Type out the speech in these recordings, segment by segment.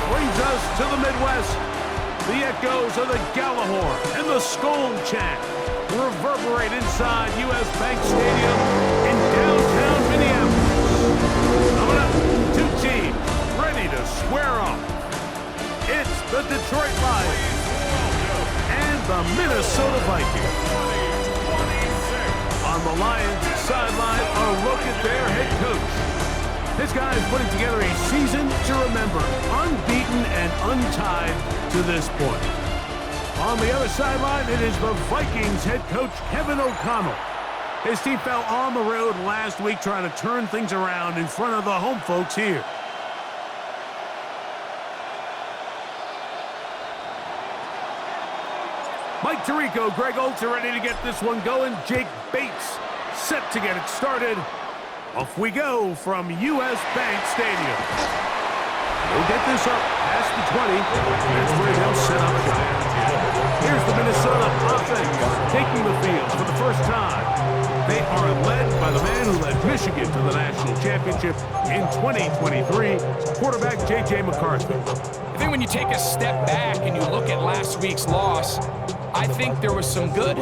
brings us to the Midwest. The echoes of the Gallahorn and the Skol chant reverberate inside U.S. Bank Stadium in downtown Minneapolis. Coming up, two teams ready to square off. It's the Detroit Lions and the Minnesota Vikings. On the Lions sideline, a look at their head coach. This guy is putting together a season to remember, unbeaten and untied to this point. On the other sideline, it is the Vikings head coach, Kevin O'Connell. His team fell on the road last week trying to turn things around in front of the home folks here. Mike Tirico, Greg Olsen ready to get this one going. Jake Bates set to get it started. Off we go from U.S. Bank Stadium. They'll get this up past the 20. That's where they'll set up shop. Here's the Minnesota offense taking the field for the first time. They are led by the man who led Michigan to the national championship in 2023, quarterback J.J. McCarthy. I think when you take a step back and you look at last week's loss, I think there was some good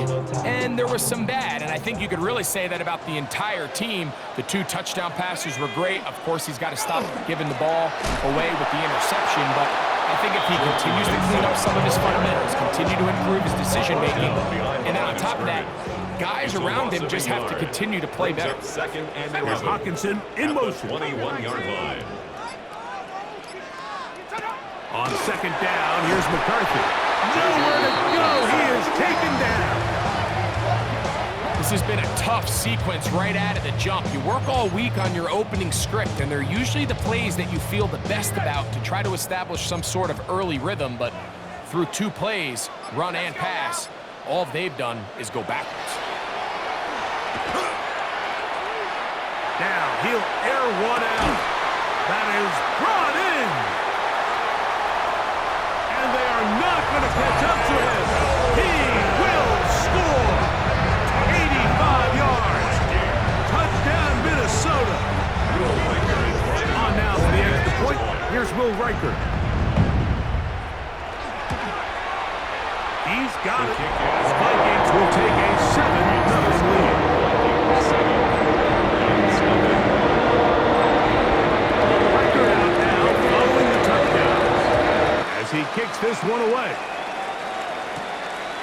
and there was some bad, and I think you could really say that about the entire team. The 2 touchdown passes were great. Of course, he's got to stop giving the ball away with the interception, but I think if he continues to clean up some of his fundamentals, continue to improve his decision-making, and then on top of that, guys around him just have to continue to play better. Here's Hawkinson in motion. 21-yard line. On second down, here's McCarthy. Nowhere to go. He is taken down. This has been a tough sequence right out of the jump. You work all week on your opening script, and they're usually the plays that you feel the best about to try to establish some sort of early rhythm, but through 2 plays, run and pass, all they've done is go backwards. Now he'll air one out. That is brought in. And they are not going to catch up to him. He will score. 85 yards. Touchdown, Minnesota. On now for the extra point. Here's Will Riker. He's got it. The Vikings will take a 7-0 lead. Riker out now, following the touchdown. As he kicks this one away.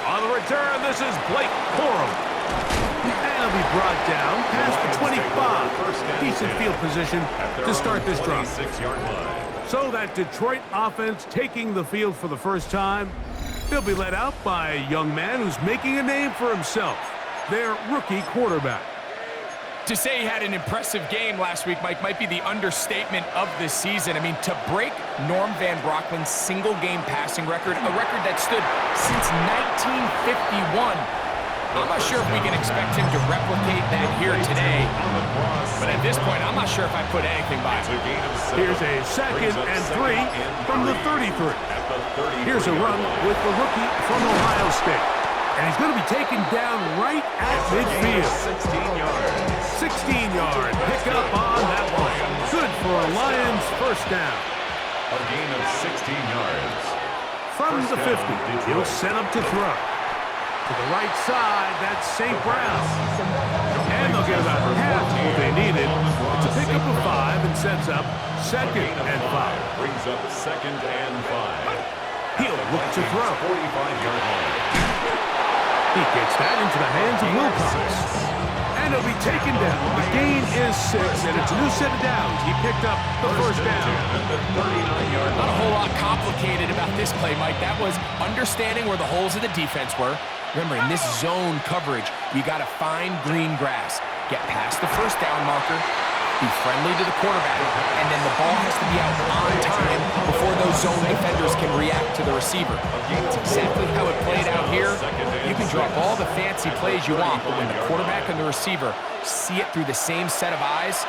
On the return, this is Blake Corum. And he'll be brought down past the 25. Decent field position to start this drive. So that Detroit offense taking the field for the first time. They'll be led out by a young man who's making a name for himself, their rookie quarterback. To say he had an impressive game last week, Mike, might be the understatement of this season. I mean, to break Norm Van Brocklin's single-game passing record, a record that stood since 1951, I'm not sure if we can expect him to replicate that here today. But at this point, I'm not sure if I put anything by him. Here's a 2nd and 3 from the 33. Here's a run with the rookie from Ohio State. And he's going to be taken down right at midfield. 16-yard pickup on that one. Good for a Lions first down. A gain of 16 yards. From the 50, he'll set up to throw. To the right side, that's St. Brown. And they'll get about half what they needed. It's a pickup of 5 and sets up 2nd and 5. Brings up 2nd and 5. He'll look to throw. 45-yard line. He gets that into the hands of Wilcox. And he'll be taken down. The gain is 6, and it's a new set of downs. He picked up the first down. Not a whole lot complicated about this play, Mike. That was understanding where the holes of the defense were. Remember, in this zone coverage, you got to find green grass. Get past the first down marker, be friendly to the quarterback, and then the ball has to be out on time before those zone defenders can react to the receiver. That's exactly how it played out here. You can drop all the fancy plays you want, but when the quarterback and the receiver see it through the same set of eyes,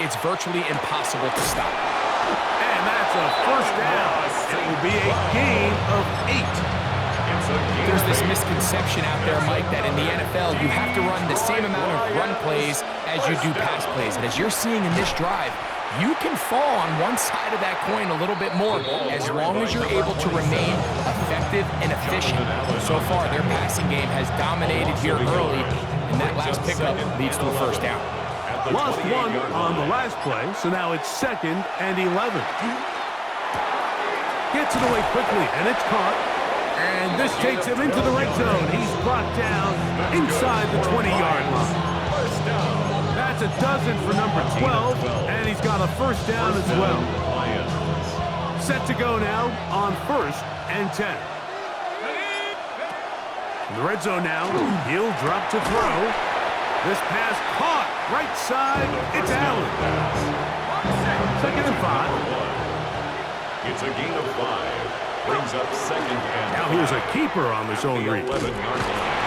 it's virtually impossible to stop. And that's a first down. It will be a gain of 8. There's this misconception out there, Mike, that in the NFL, you have to run the same amount of run plays as you do pass plays. And as you're seeing in this drive, You can fall on one side of that coin a little bit more as long as you're able to remain effective and efficient. So far, their passing game has dominated here early, and that last pickup leads to a first down. Lost one on the last play, so now it's 2nd and 11. Gets it away quickly, and it's caught. And this takes him into the red zone. He's brought down inside the 20-yard line. That's a dozen for number 12, and he's got a first down as well. Set to go now on 1st and 10. In the red zone now, he'll drop to throw. This pass caught, right side, it's Allen. 2nd and 5. It's a gain of 5. Brings up 2nd and 5. Now here's a keeper on the zone read. 11-yard line.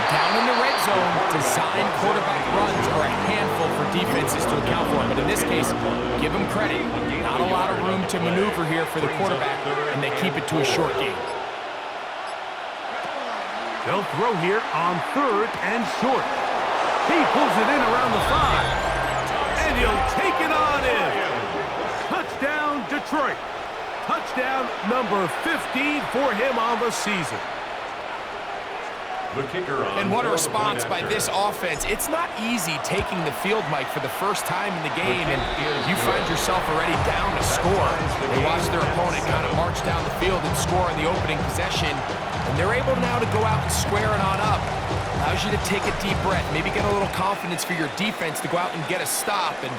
Down in the red zone, design quarterback runs are a handful for defenses to account for. But in this case, give them credit. Not a lot of room to maneuver here for the quarterback, and they keep it to a short game. They'll throw here on 3rd and short. He pulls it in around the 5. And he'll take it on in. Touchdown, Detroit. Touchdown number 15 for him on the season. The kicker on And what a 4 response by point this offense. It's not easy taking the field, Mike, for the first time in the game, and you find yourself already down to score. They watch their opponent kind of march down the field and score in the opening possession, and they're able now to go out and square it on up. Allows you to take a deep breath, maybe get a little confidence for your defense to go out and get a stop, and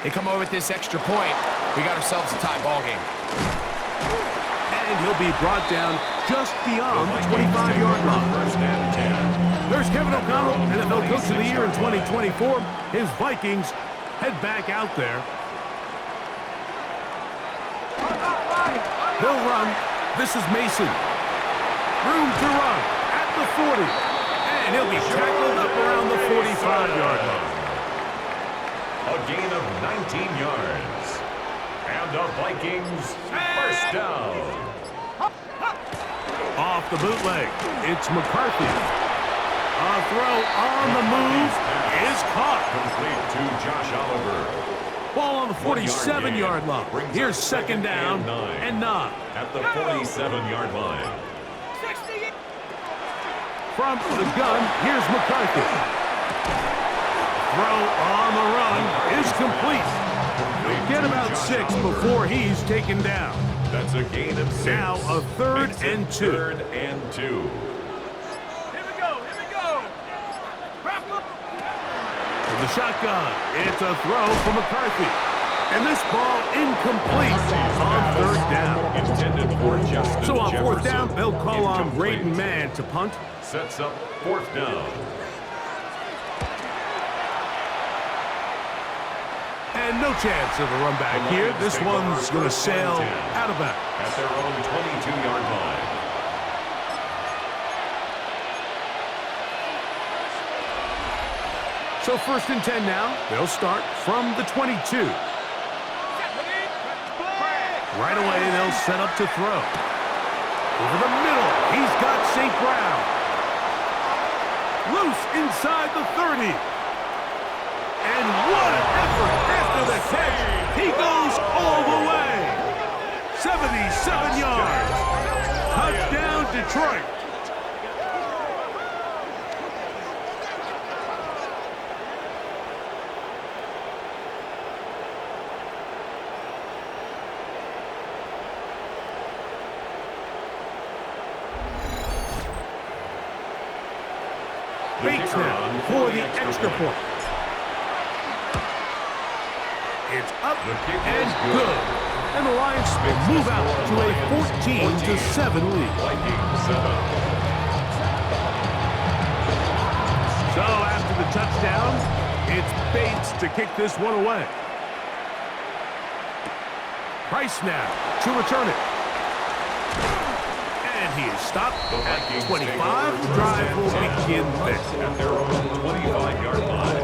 they come over with this extra point. We got ourselves a tie ball game. And he'll be brought down just beyond the 25-yard line. 1st and 10. There's Kevin O'Connell, NFL Coach of the Year in 2024. His Vikings head back out there. They'll run. This is Mason. Room to run at the 40. And he'll be tackled up around the 45-yard line. A gain of 19 yards. And the Vikings first down. Off the bootleg, it's McCarthy. A throw on the move is caught. Complete to Josh Oliver. Ball on the 47-yard line. Here's 2nd down and 9. At the 47-yard line. From the gun, here's McCarthy. Throw on the run is complete. He'll get about 6 before he's taken down. That's a gain of 6. Now a 3rd Makes it and 2. 3rd and 2. Here we go. From the shotgun, it's a throw for McCarthy. And this ball incomplete on 3rd down. Intended for Justin So on 4th Jefferson. down, they'll call on Incomplete. Braden Mann to punt. Sets up 4th down. And no chance of a run back here. This one's going to sail out of bounds. At their own 22-yard line. So 1st and 10 now. They'll start from the 22. Right away, they'll set up to throw. Over the middle, he's got St. Brown. Loose inside the 30. And what an effort after the catch. He goes all the way. 77 yards. Touchdown, Detroit. Bates now for the extra point. It's up and good. And the Lions will move out to a 14-7 lead. Vikings set up. So after the touchdown, it's Bates to kick this one away. Price now to return it. And he is stopped at 25. The drive will begin there. At their own 25-yard line.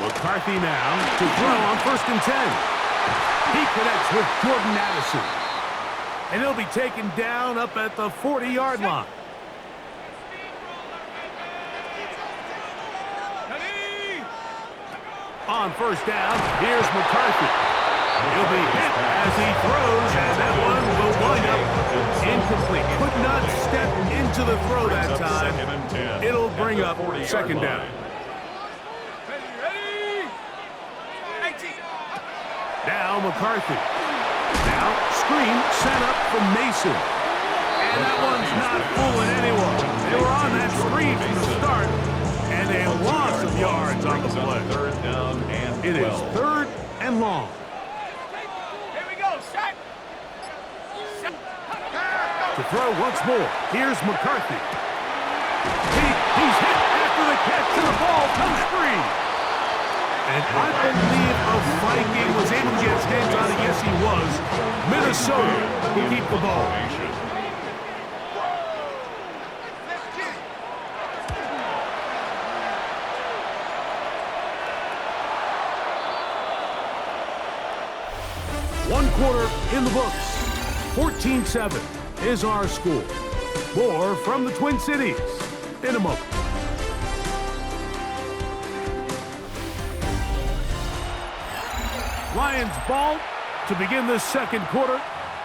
McCarthy now to throw on 1st and 10. He connects with Jordan Addison. And he'll be taken down up at the 40-yard line. On first down, here's McCarthy. He'll be hit as he throws, and that one will wind up incomplete. Could not step into the throw that time. It'll bring up second down. Ready? 18. Now McCarthy. Now screen set up from Mason. And that one's not fooling anyone. They were on that screen from the start, and a loss of yards on the play. Third down and 12. It is third and long. Here we go. Set. To throw once more. Here's McCarthy. He's hit after the catch, and the ball comes free. And I believe a Viking was able to get his hands on it. Yes, he was. Minnesota will keep the ball. One quarter in the books. 14-7 is our score. More from the Twin Cities in a moment. Lions ball to begin this second quarter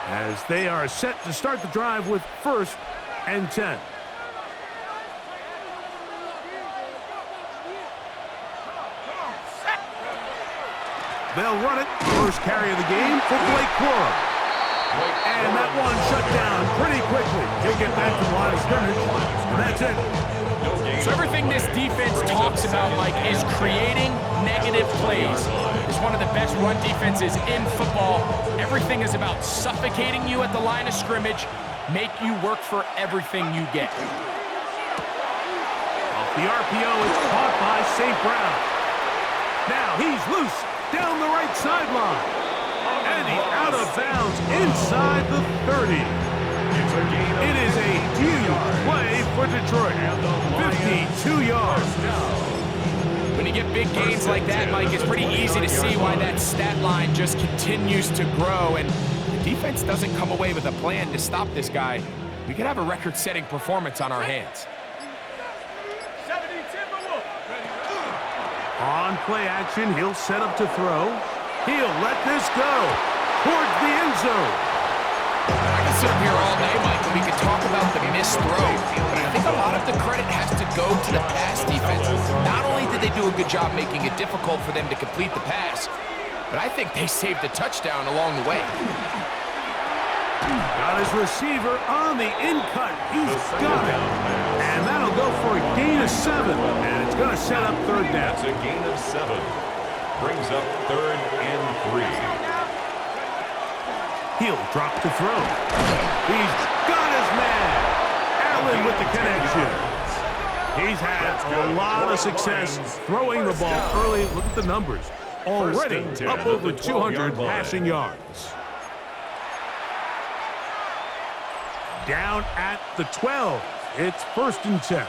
as they are set to start the drive with 1st and 10. They'll run it. First carry of the game for Blake Corum. And that one shut down pretty quickly. He'll get back to the line of scrimmage, and that's it. So everything this defense talks about, Mike, is creating negative plays. It's one of the best run defenses in football. Everything is about suffocating you at the line of scrimmage, make you work for everything you get. Off the RPO, it's caught by St. Brown. Now he's loose down the right sideline. And he's out of bounds inside the 30. It is a huge play for Detroit. 52 yards. When you get big gains like that, Mike, it's pretty easy to see why that stat line just continues to grow. And the defense doesn't come away with a plan to stop this guy. We could have a record-setting performance on our hands. 70 Timberwolves. On play action, he'll set up to throw. He'll let this go towards the end zone. I can sit up here all day, Mike, and we could talk about the missed throw, but I think a lot of the credit has to go to the pass defense. Not only did they do a good job making it difficult for them to complete the pass, but I think they saved a touchdown along the way. Got his receiver on the in-cut. He's got it. And that'll go for a gain of 7, and it's going to set up third down. That's a gain of 7. Brings up 3rd and 3. He'll drop to throw. He's got his man. Allen with the connection. He's had a lot of success throwing the ball early. Look at the numbers. Already up over 200 passing yards. Down at the 12. It's 1st and 10.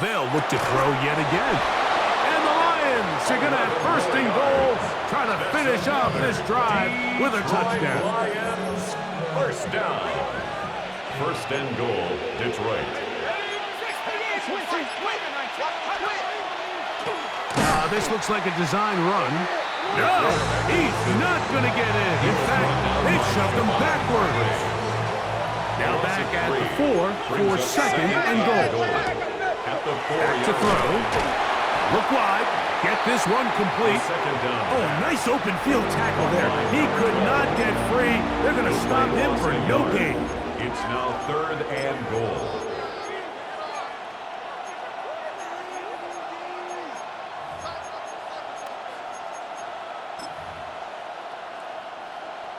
They'll look to throw yet again. And the Lions are going to have 1st and goal, trying to finish off this drive with a touchdown. Lions, 1st down. 1st and goal, Detroit. This looks like a design run. No, he's not going to get in. In fact, they shoved him backwards. Now back at the 4 for 2nd and goal. Back to throw. Look wide. Get this one complete. Oh, nice open field tackle there. He could not get free. They're going to stop him for no gain. It's now 3rd and goal.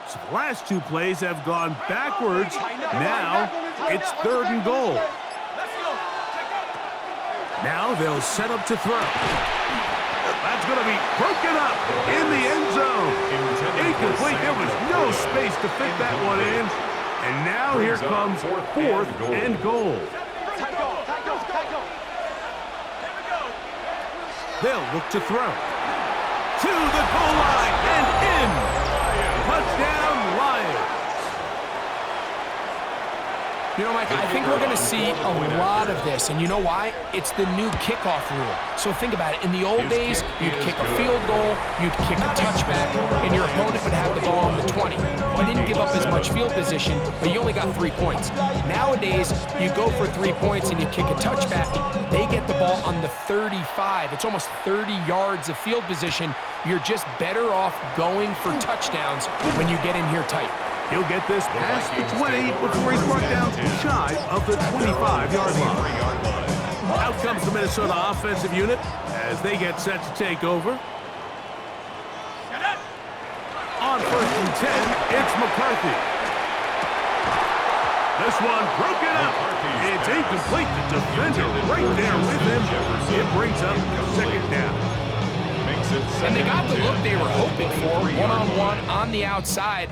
So the last 2 plays have gone backwards. Now it's 3rd and goal. Now they'll set up to throw. That's going to be broken up in the end zone. Incomplete. There was no space to fit that one in. And now here comes 4th and goal. They'll look to throw. To the goal line and in. Touchdown, Lions. You know, Mike, I think we're going to see a lot of this, and you know why? It's the new kickoff rule. So think about it. In the old days, you'd kick a field goal, you'd kick a touchback, and your opponent would have the ball on the 20. You didn't give up as much field position, but you only got 3 points. Nowadays, you go for 3 points and you kick a touchback. They get the ball on the 35. It's almost 30 yards of field position. You're just better off going for touchdowns when you get in here tight. He'll get this past the 20 before he's brought down shy of the 25-yard line. Out comes the Minnesota offensive unit as they get set to take over. On 1st and 10, it's McCarthy. This one broken up. It's incomplete. The defender right there with him. It brings up 2nd down. And they got the look they were hoping for, one-on-one on the outside.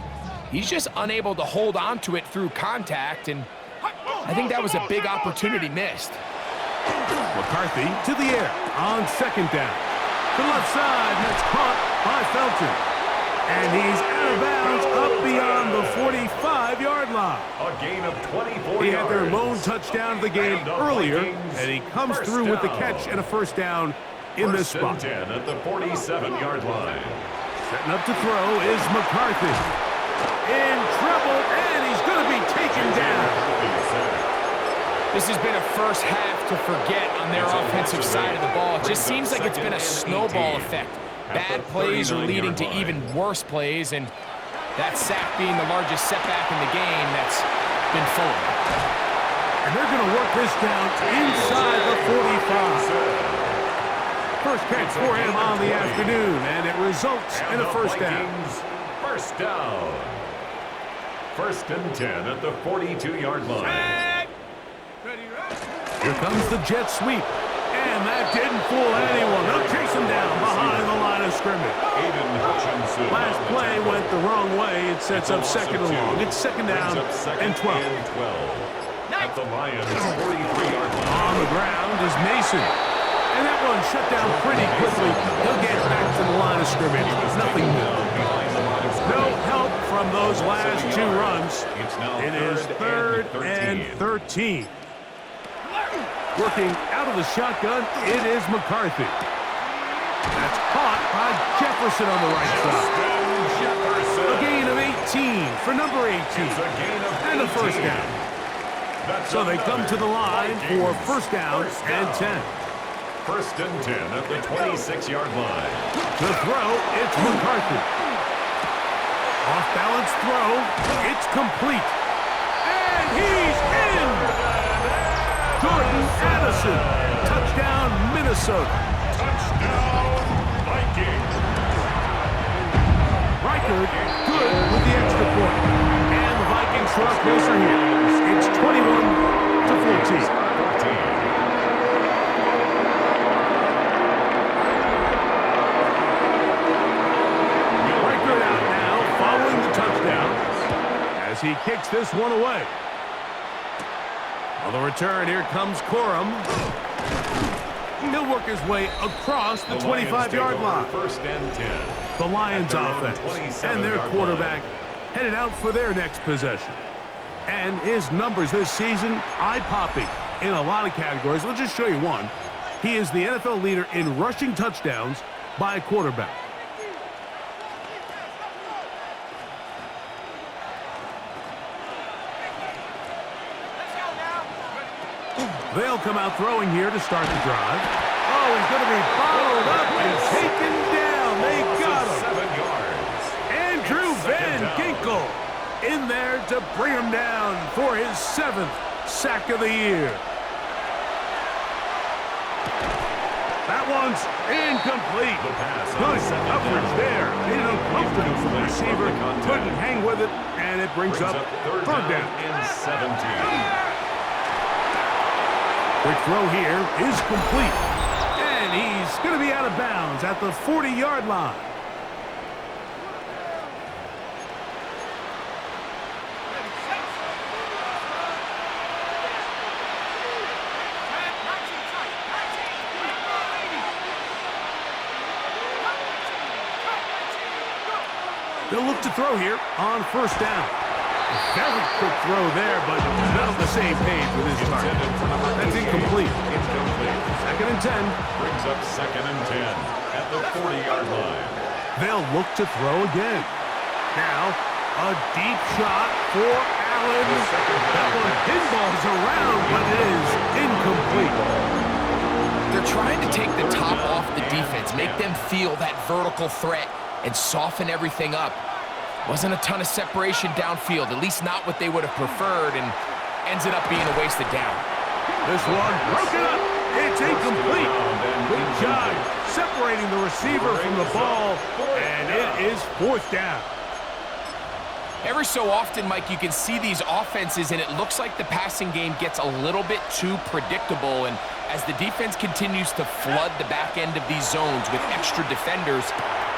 He's just unable to hold on to it through contact, and I think that was a big opportunity missed. McCarthy to the air on 2nd down. To the left side, and it's caught by Felton. And he's out of bounds up beyond the 45-yard line. A gain of 24 He had their yards. lone touchdown of the game earlier, and he comes through with the catch and a 1st down in this spot. 1st and 10 at the 47-yard line. Setting up to throw is McCarthy. In trouble, and he's going to be taken down. This has been a first half to forget on their offensive side of the ball. It just seems like it's been a snowball effect. Bad plays are leading to even worse plays, and that sack being the largest setback in the game that's been Fuller. And they're going to work this down inside the 45. First catch for him on the afternoon, and it results in a 1st down. 1st down. 1st and 10 at the 42-yard line. Here comes the jet sweep. And that didn't fool anyone. They'll chase him down behind the line of scrimmage. Aiden Hutchinson. Last play went the wrong way. It sets up 2nd and long. It's 2nd down and 12. At the Lions' 43-yard line. On the ground is Mason. And that one shut down pretty quickly. He'll get back to the line of scrimmage. Nothing new. No help from those last 2 runs. It is 3rd and 13. Working out of the shotgun, it is McCarthy. That's caught by Jefferson on the right side. A gain of 18 for number 18. And a 1st down. So they come to the line for 1st down and 10. 1st and 10 at the 26-yard line. To throw, it's McCarthy. Off-balance throw, it's complete. And he's in! Jordan Addison, touchdown Minnesota. Touchdown Vikings. Reichard good with the extra point. And the Vikings draw closer here. It's 21-14. Reichard out now following the touchdown as he kicks this one away. On the return, here comes Corum. He'll work his way across the 25-yard line. 1st and 10. The Lions offense and their quarterback headed out for their next possession. And his numbers this season, eye-popping in a lot of categories. Let's just show you one. He is the NFL leader in rushing touchdowns by a quarterback. They'll come out throwing here to start the drive. Oh, he's going to be followed up and taken down. They got him. 7 yards. Andrew Van Ginkel in there to bring him down for his 7th sack of the year. That one's incomplete. Good coverage there. Made it uncomfortable for the receiver. Couldn't hang with it, and it brings up 3rd down. And 17. Quick throw here is complete. And he's going to be out of bounds at the 40-yard line. They'll look to throw here on 1st down. Very quick throw there, but not on the same page with his target. That's incomplete. Second and 10. Brings up second and 10 at the 40-yard line. They'll look to throw again. Now, a deep shot for Allen. That one pinballs around, but it is incomplete. They're trying to take the top off the defense, make them feel that vertical threat, and soften everything up. Wasn't a ton of separation downfield, at least not what they would have preferred, and ends it up being a wasted down. This one broken up. It's incomplete. Good job separating the receiver from the ball, and it is fourth down. Every so often, Mike, you can see these offenses, and it looks like the passing game gets a little bit too predictable, and as the defense continues to flood the back end of these zones with extra defenders,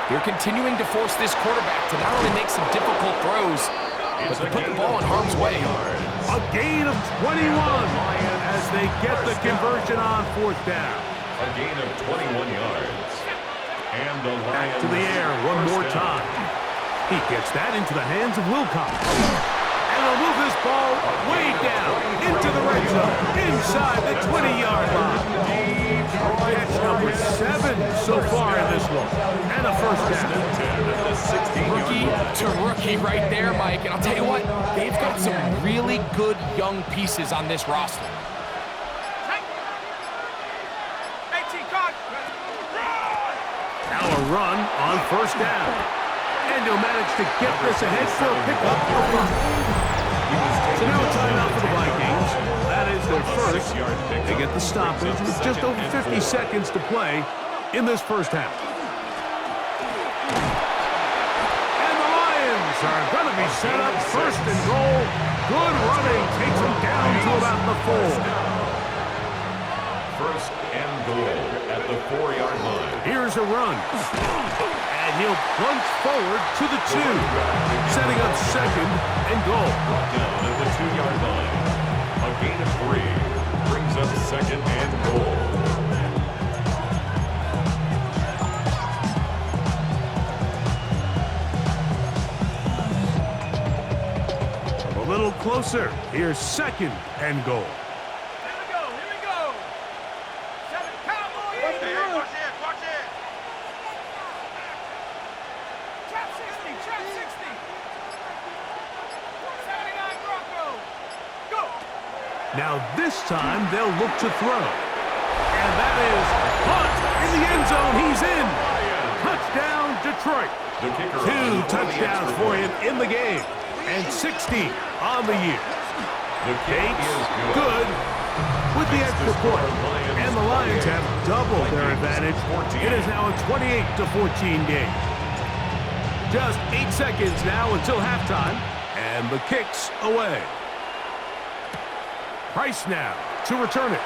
they're continuing to force this quarterback to not only make some difficult throws, but to put the ball in harm's way. A gain of 21 as they get the conversion on fourth down. A gain of 21 yards. And the Back Lions to the air one more down. time. He gets that into the hands of Wilcox. And he'll move this ball way down into the red zone, inside the 20-yard line. Catch number 7 so far in this one. And a first down. Rookie to rookie right there, Mike. And I'll tell you what, they've got some really good young pieces on this roster. 18 card. Now a run on first down. And he'll manage to get this ahead for a pickup for 5. So now a timeout for the Vikings. That is their first. They get the stoppage with just over 50 seconds to play in this first half. And the Lions are going to be set up first and goal. Good running takes them down to about the 4. First and goal at the 4-yard line. Here's a run. And he'll plunge forward to the 2, setting up second and goal. Brought down at the 2-yard line. A gain of 3 brings up second and goal. A little closer. Here's second and goal. Here we go. Here we go. 7 Cowboys. Watch it. Trap 60. Trap 60. 79 Broncos. Go. Now this time they'll look to throw. And that is Hunt in the end zone. He's in. Touchdown, Detroit. The kicker 2 touchdowns for him in the game. And 60 on the year. The kick Bates, is good with the extra point. And the Lions have doubled their advantage. It is now a 28-14 game. Just 8 seconds now until halftime. And the kick's away. Price now to return it.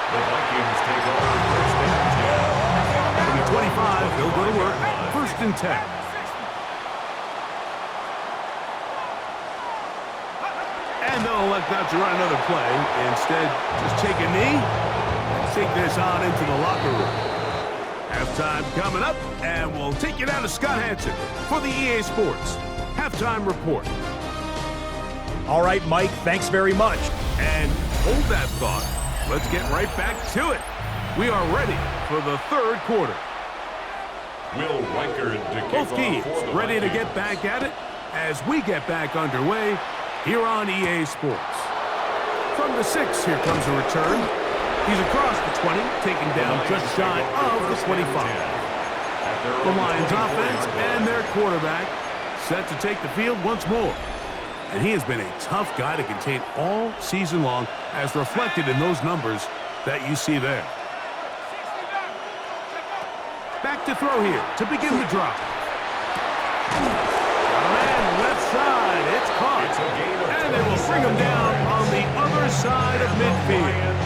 The Vikings take over first and 10. From the 25, they'll go to work. First and 10. And they'll elect not to run another play. Instead, just take a knee and take this on into the locker room. Halftime coming up, and we'll take you down to Scott Hansen for the EA Sports Halftime Report. All right, Mike, thanks very much. And hold that thought. Let's get right back to it. We are ready for the third quarter. Will Reichard to kick Both off teams for the ready to Vikings. get back at it as we get back underway here on EA Sports. From the 6, here comes a return. He's across the 20, taken down just shy of the 25. The Lions offense and their quarterback set to take the field once more. And he has been a tough guy to contain all season long, as reflected in those numbers that you see there. Back to throw here to begin the drive. And left side, it's caught. It's a gain of And it will bring him down on the other side of midfield.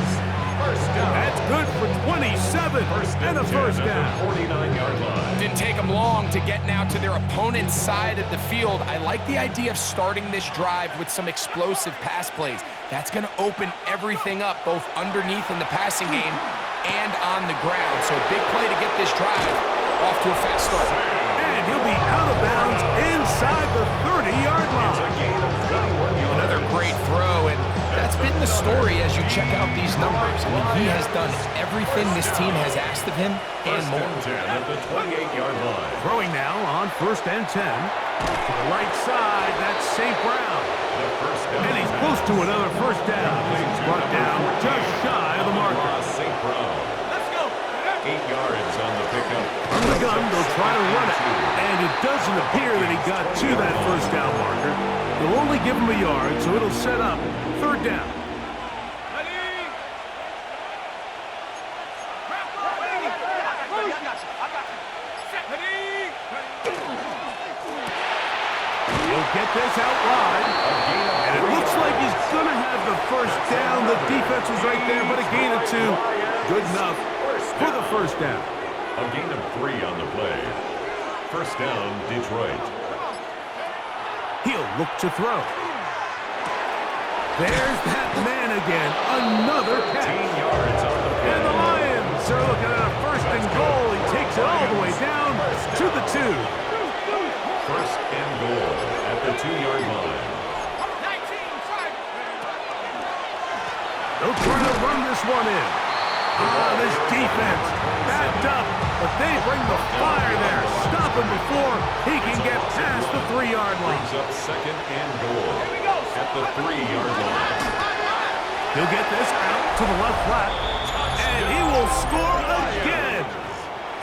First down. That's good for 27 and a first at down. the 49-yard line. Didn't take them long to get now to their opponent's side of the field. I like the idea of starting this drive with some explosive pass plays. That's going to open everything up, both underneath in the passing game and on the ground. So big play to get this drive off to a fast start. And he'll be out of bounds inside the 30-yard line. Another great throw, and that's been the story as you check out these numbers. I mean, he has done everything this team has asked of him and more. First and 10 at the 28-yard line. Throwing now on 1st and 10. To the right side, that's St. Brown. And he's close to another first down. He's brought down just shy of the marker. St. Brown. Let's go. 8 yards on the pickup. From the gun, they'll try to run it. And it doesn't appear that he got to that first down marker. They'll only give him a yard, so it'll set up 3rd down. Ready? I got you. Set. Ready? He'll get this out wide. And it looks like he's going to have the first down. The defense was right there, but a gain of 2. Good enough for the first down. A gain of 3 on the play. First down, Detroit. He'll look to throw. There's that man again. Another catch. 10 yards on the play. And the Lions are looking at a 1st and goal. He takes it all the way down to the 2. First and goal at the 2-yard line. 19, side. They'll try to run this one in. This defense backed up, but they bring the fire there. Stop him before he can get past the 3-yard line. Brings up 2nd and goal at the 3-yard line. He'll get this out to the left flat, and he will score again.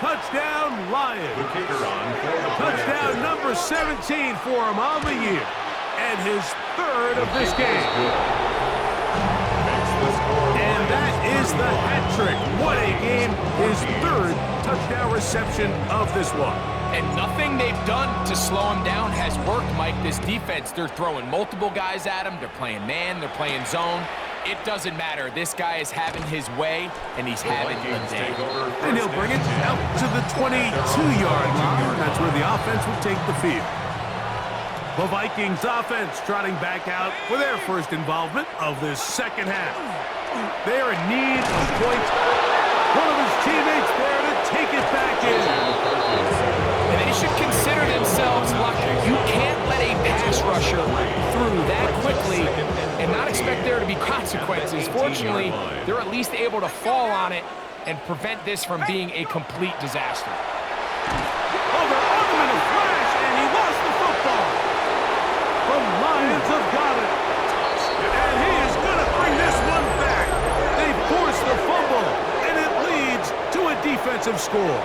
Touchdown, Lions. The kicker on for the Touchdown number 17 for him on the year, and his 3rd of this game. And that is the hat trick. What a game. His 3rd touchdown reception of this one. And nothing they've done to slow him down has worked, Mike. This defense, they're throwing multiple guys at him. They're playing man, they're playing zone. It doesn't matter. This guy is having his way, and he's having the day. And he'll bring it out to the 22-yard line. That's where the offense will take the field. The Vikings offense trotting back out for their first involvement of this second half. They're in need of points. One of his teammates there to take it back in. And they should consider themselves lucky. You can't let a pass rusher through that quickly and not expect there to be consequences. Fortunately, they're at least able to fall on it and prevent this from being a complete disaster. Over in a flash, and he lost the football. The Lions have got it. And he is going to bring this one back. They force the fumble, and it leads to a defensive score.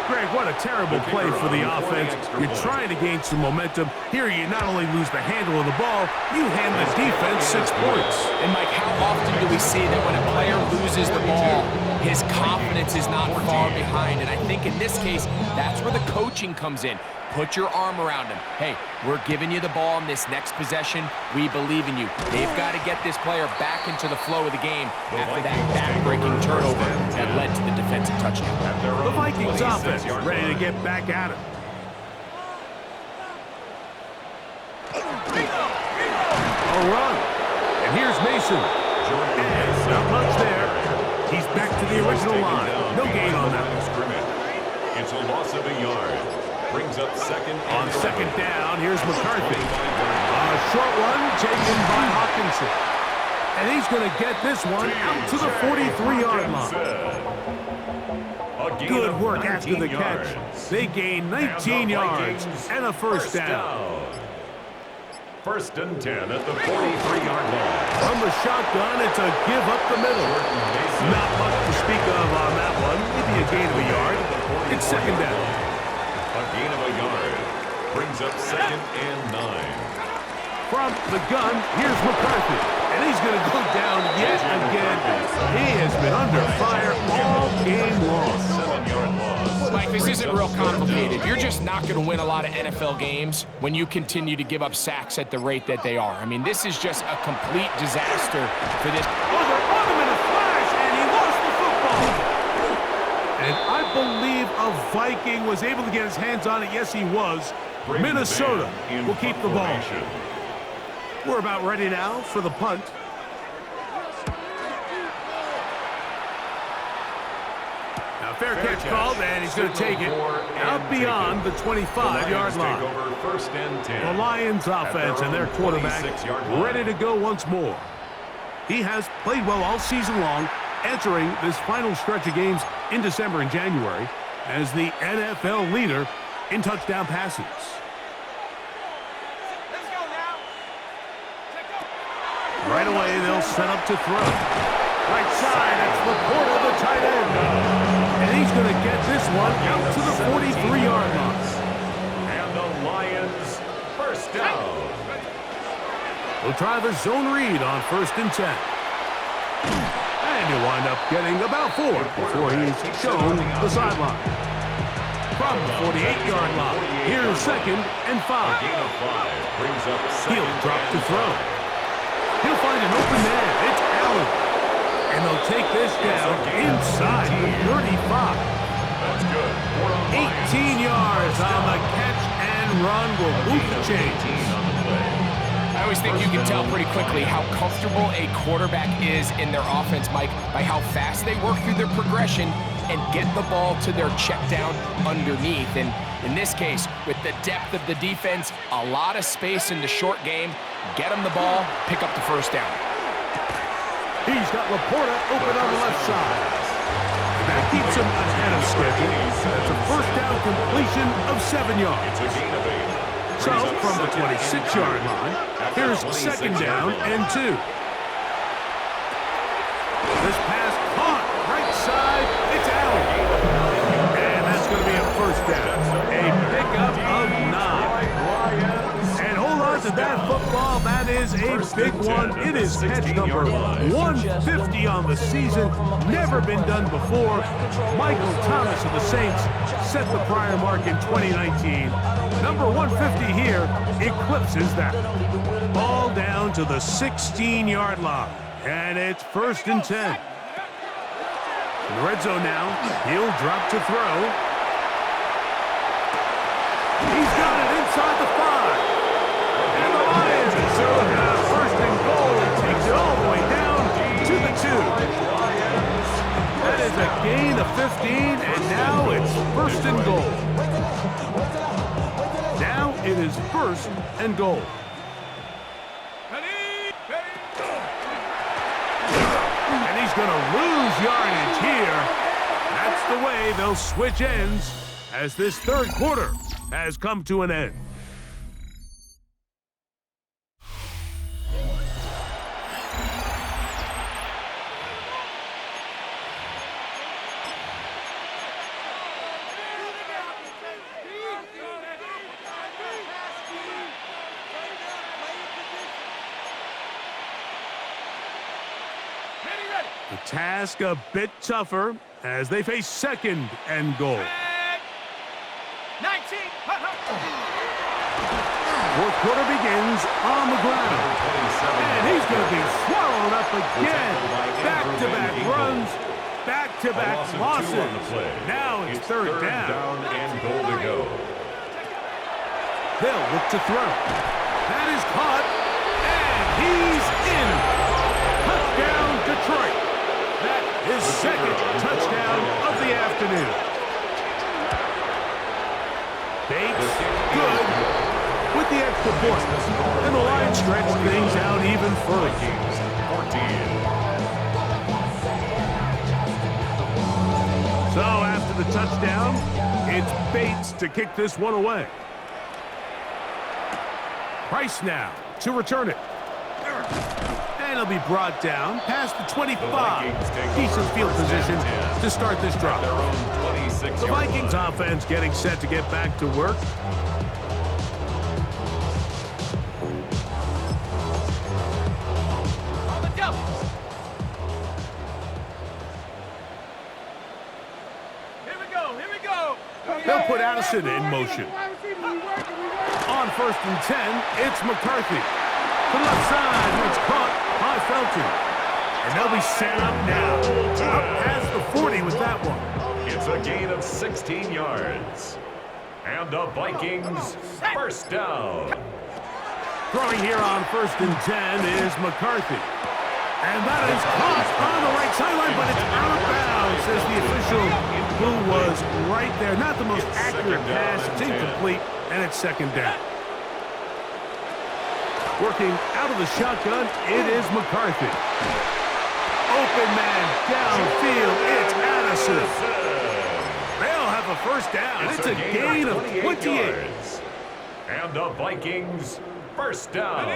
Greg, what a terrible play for the offense. You're trying to gain some momentum. Here you not only lose the handle of the ball, you hand the defense 6 points. And Mike, how often do we see that when a player loses the ball, his confidence is not far behind? And I think in this case, that's where the coaching comes in. Put your arm around him. Hey, we're giving you the ball in this next possession. We believe in you. They've got to get this player back into the flow of the game after that back-breaking turnover that led to the defensive touchdown. The Vikings offense ready to get back at it. A run. And here's Mason. And not much there. He's back to the original line. No gain on that. It's a loss of a yard. Brings up 2nd on 2nd down, here's McCarthy. A short one taken by Hawkinson. And he's going to get this one out to the 43-yard line. Good work after the catch. They gain 19 yards and a first down. 1st and 10 at the 43-yard line. From the shotgun, it's a give up the middle. Not much to speak of on that one. Maybe a gain of a yard. It's 2nd down. A gain of a yard. Brings up 2nd and 9. From the gun, here's McCarthy. And he's going to go down yet again. He has been under fire all game long. 7-yard loss. Mike, this isn't real complicated. You're just not going to win a lot of NFL games when you continue to give up sacks at the rate that they are. I mean, this is just a complete disaster for this. Over him in a flash, and he lost the football. And I believe a Viking was able to get his hands on it. Yes, he was. Minnesota will keep the ball. We're about ready now for the punt. Now fair catch called, and he's going to take it out beyond the 25-yard line. The Lions offense and their quarterback ready to go once more. He has played well all season long, entering this final stretch of games in December and January as the NFL leader in touchdown passes. Let's go now. Right away, they'll set up to throw. Right side, that's Laporta, the tight end. And he's going to get this one out to the 43-yard line. And the Lions first down. We'll try the zone read on 1st and 10. And he'll wind up getting about 4 before he's shown the sideline. From the 48-yard line, here's 2nd and 5. Gain of 5 brings up He'll drop to throw. He'll find an open man. It's Allen. And they'll take this down inside the 35. That's good. 18 yards on the catch and run will move the chains. I always think you can tell pretty quickly how comfortable a quarterback is in their offense, Mike, by how fast they work through their progression and get the ball to their check down underneath. And in this case, with the depth of the defense, a lot of space in the short game, get them the ball, pick up the first down. He's got Laporta open on the left side. And that keeps him ahead of schedule. That's a first down completion of 7 yards. It's a gain of 8. So, from the 26-yard line, here's 2nd down and 2. This pass caught right side. It's Allen. And that's going to be a first down. A pickup of 9. And hold on to that football. That is a big one. It is catch number 150 on the season. Never been done before. Michael Thomas of the Saints set the prior mark in 2019. Number 150 here eclipses that. Ball down to the 16-yard line. And it's 1st and 10. In the red zone now, he'll drop to throw. He's got it inside the 5. And the Lions have 1st and goal. It takes it all the way down to the 2. That is a gain of 15, and now it's 1st and goal. Now it is 1st and goal. And he's going to lose yardage here. That's the way they'll switch ends as this 3rd quarter has come to an end. The task a bit tougher as they face 2nd and goal. 19. 4th quarter begins on the ground. And he's going to be swallowed up again. Back-to-back runs, back-to-back losses. Now it's 3rd down. And goal to go. They'll look to throw. That is caught, and he's in. Touchdown, Detroit. That is 2nd touchdown of the afternoon. Bates, good, with the extra point. And the Lions stretch things out even further. 14. So after the touchdown, it's Bates to kick this one away. Price now to return it. And it'll be brought down past the 25. Decent field position to start this drive. The Vikings offense getting set to get back to work. On the double. Here we go. Here we go. They'll put Addison in motion. On 1st and 10, it's McCarthy. To the left side, it's caught by Felton. And they'll be set up now. Up past the 40 with that one. It's a gain of 16 yards. And the Vikings first down. Throwing here on 1st and 10 is McCarthy. And that is caught on the right sideline, but it's out of bounds, says the official. who was right there. Not the most It's accurate second down pass. and It's 10. incomplete, and it's second down. Working out of the shotgun, it is McCarthy. Open man downfield, it's Addison. They'll have a first down. It's a gain of 28. yards. And the Vikings first down.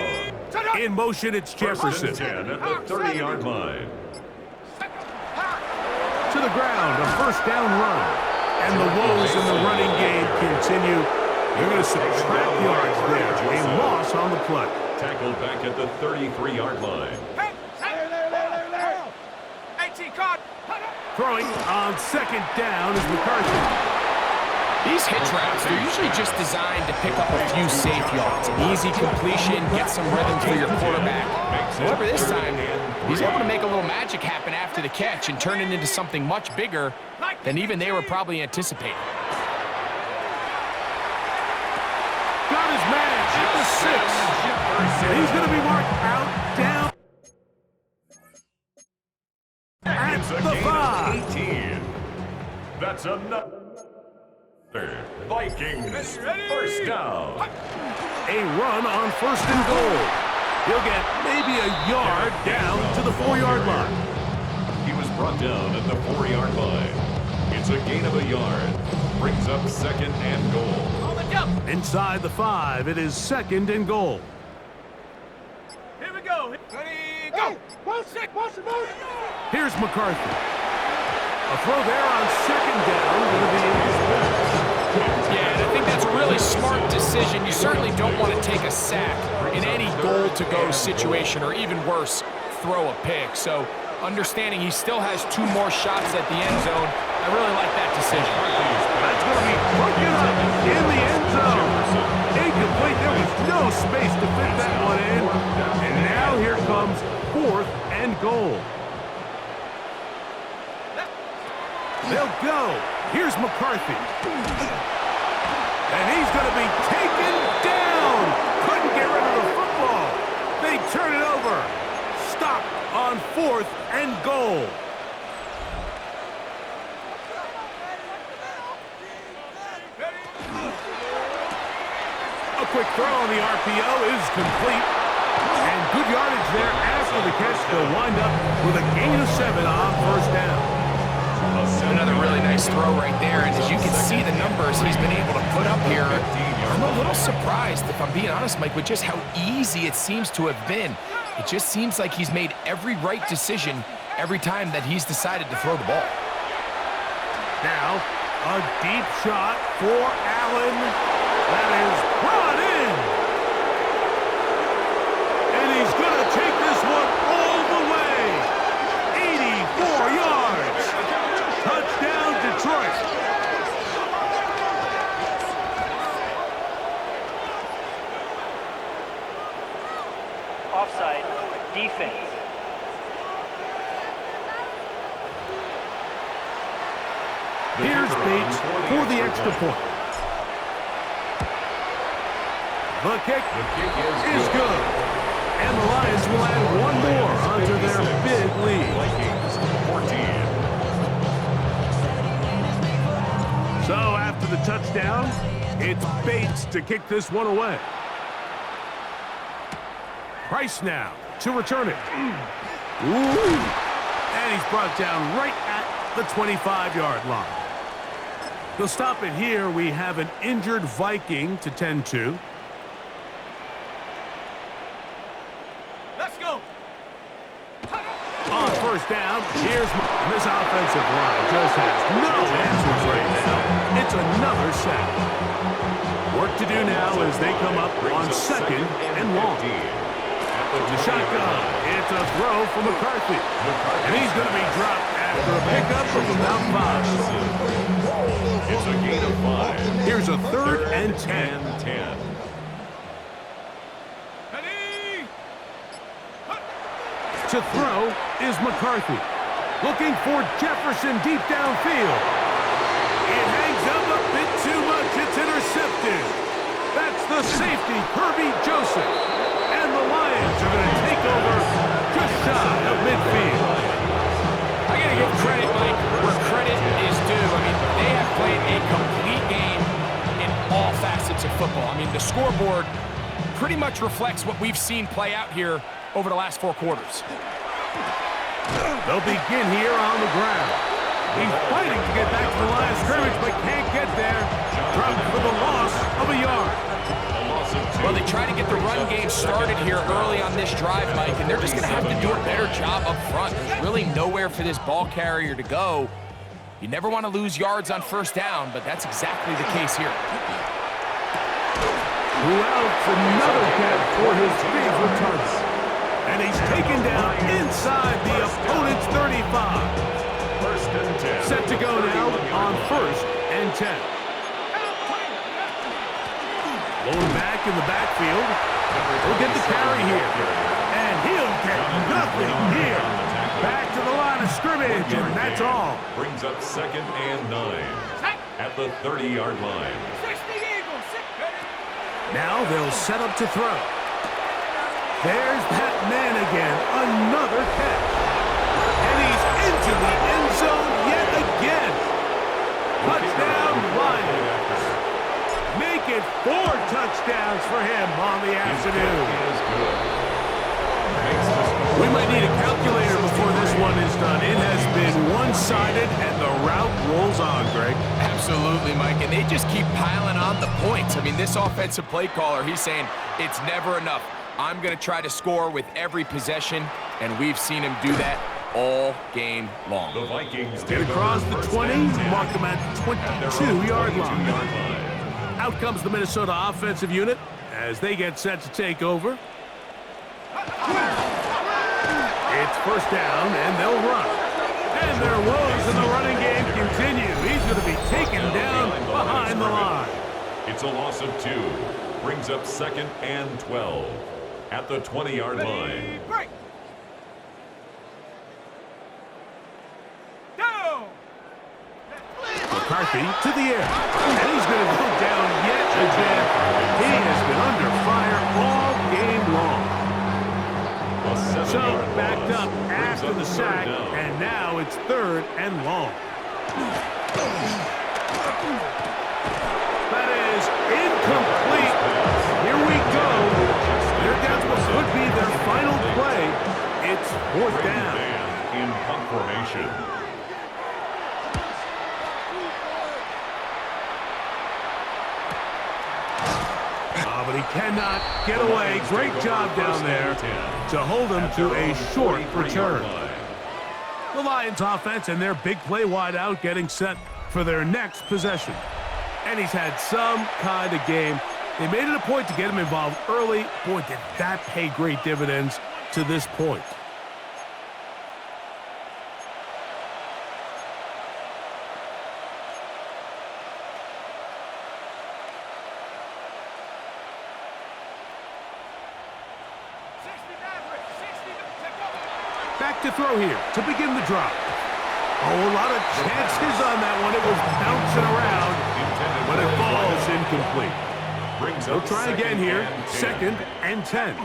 In motion, it's Jefferson. First and 10 at the 30-yard line. To the ground, a first down run. And the woes in the running game continue. You're going to subtract yards there. A loss on the play. Tackled back at the 33-yard line. Throwing on second down is McCarthy. These hitch routes, they're usually just designed to pick up a few safe yards. An easy completion, get some rhythm for your quarterback. However, this time, he's able to make a little magic happen after the catch and turn it into something much bigger than even they were probably anticipating. Got his man at the 6. And he's going to be marked out, down. At It's a the gain 5. of 18. That's another. Vikings first down. A run on first and goal. He'll get maybe a yard down to the 4-yard line. He was brought down at the 4-yard line. It's a gain of a yard. Brings up second and goal. Inside the 5, it is second and goal. Here we go. Ready, go. Here's McCarthy. A throw there on second down. Going to be in his box. Yeah, and I think that's a really smart decision. You certainly don't want to take a sack in any goal-to-go situation, or even worse, throw a pick. So understanding he still has 2 more shots at the end zone, I really like that decision. That's going to be broken up in the end zone. Incomplete. There was no space to fit that one in. And now here comes 4th and goal. They'll go. Here's McCarthy. And he's going to be taken down. Couldn't get rid of the football. They turn it over. Stop on 4th and goal. A quick throw on the RPO is complete. And good yardage there after the catch. They'll wind up with a gain of 7 on first down. Another really nice throw right there, and as you can see the numbers he's been able to put up here, I'm a little surprised, if I'm being honest, Mike, with just how easy it seems to have been. It just seems like he's made every right decision every time that he's decided to throw the ball. Now, a deep shot for Allen. That is brought in. And he's going to take this one all the way. 84 yards. Touchdown, Detroit. Offside, defense. Here's Bates for the extra point. The kick is good. And the Lions will add one more onto their big lead. Vikings 14. So after the touchdown, it's Bates to kick this one away. Price now to return it. Ooh. And he's brought down right at the 25-yard line. They'll stop it here. We have an injured Viking to tend to. Let's go. On first down, here's this offensive line just has no answers right now. It's another sack. Work to do now as they come up on second and long. The shotgun. It's a throw for McCarthy. And he's going to be dropped after a pickup of about 5. It's a gain of 5. Here's a 3rd and 10. 10. To throw is McCarthy. Looking for Jefferson deep downfield. It hangs up a bit too much. It's intercepted. That's the safety, Kirby Joseph. And the Lions are going to take over just shy of midfield. I got to give credit, Mike, where credit is due. I mean, mean, the scoreboard pretty much reflects what we've seen play out here over the last 4 quarters. They'll begin here on the ground. He's fighting to get back to the line of scrimmage, but can't get there. Dropped for the loss of a yard. Well, they try to get the run game started here early on this drive, Mike, and they're just going to have to do a better job up front. There's really nowhere for this ball carrier to go. You never want to lose yards on first down, but that's exactly the case here. Who else? Another catch for his favorite target. And he's taken down inside the opponent's 35. First and 10. Set to go now on 1st and 10. Going back in the backfield. He'll get the carry here. And he'll get nothing here. Back to the line of scrimmage, and that's all. Brings up 2nd and 9 at the 30-yard line. 60 Eagles. Now they'll set up to throw. There's that man again. Another catch. And he's into the end zone yet again. Touchdown, Lions. Make it 4 touchdowns for him on the afternoon. We might need a calculator before this one is done. It has been one-sided, and the route rolls on, Greg. Absolutely, Mike, and they just keep piling on the points. I mean, this offensive play caller, he's saying it's never enough. I'm going to try to score with every possession, and we've seen him do that all game long. The Vikings Get across the 20, mark them at the 22-yard line. Out comes the Minnesota offensive unit as they get set to take over. It's first down, and they'll run. And their woes in the running game continue. He's going to be taken down behind the line. It's a loss of 2. Brings up 2nd and 12 at the 20-yard line. Break. Down. McCarthy to the air. And he's going to go down yet again. He has been under fire all game long. So backed up after the sack, and now it's 3rd and long. That is incomplete. Here we go. They're down to what could be their final play. It's 4th down. In punt formation. But he cannot get away. Great job down there to hold him to a short return. The Lions offense and their big play wideout getting set for their next possession. And he's had some kind of game. They made it a point to get him involved early. Boy, did that pay great dividends to this point. Back to throw here to begin the drop. Oh, a lot of chances on that one. It was bouncing around, but it falls incomplete. They'll try again here. 2nd and 10.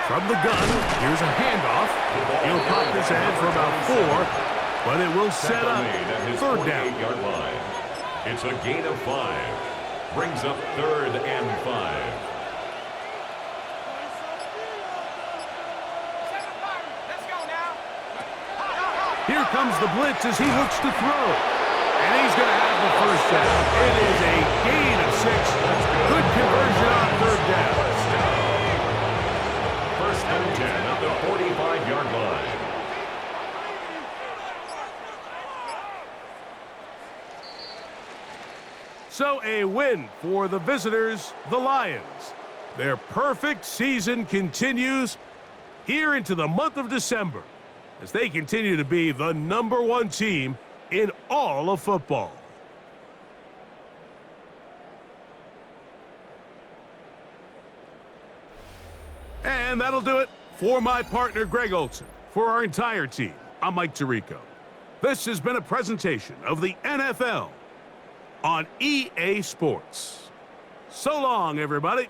From the gun, here's a handoff. He'll pop this ahead for about 4, but it will set up 3rd down. It's a gain of 5. Brings up 3rd and 5. Here comes the blitz as he looks to throw. And he's going to have the first down. It is a gain of 6. Good conversion on 3rd down. First and 10 at the 45-yard line. So a win for the visitors, the Lions. Their perfect season continues here into the month of December, as they continue to be the #1 team in all of football. And that'll do it for my partner, Greg Olsen. For our entire team, I'm Mike Tirico. This has been a presentation of the NFL on EA Sports. So long, everybody.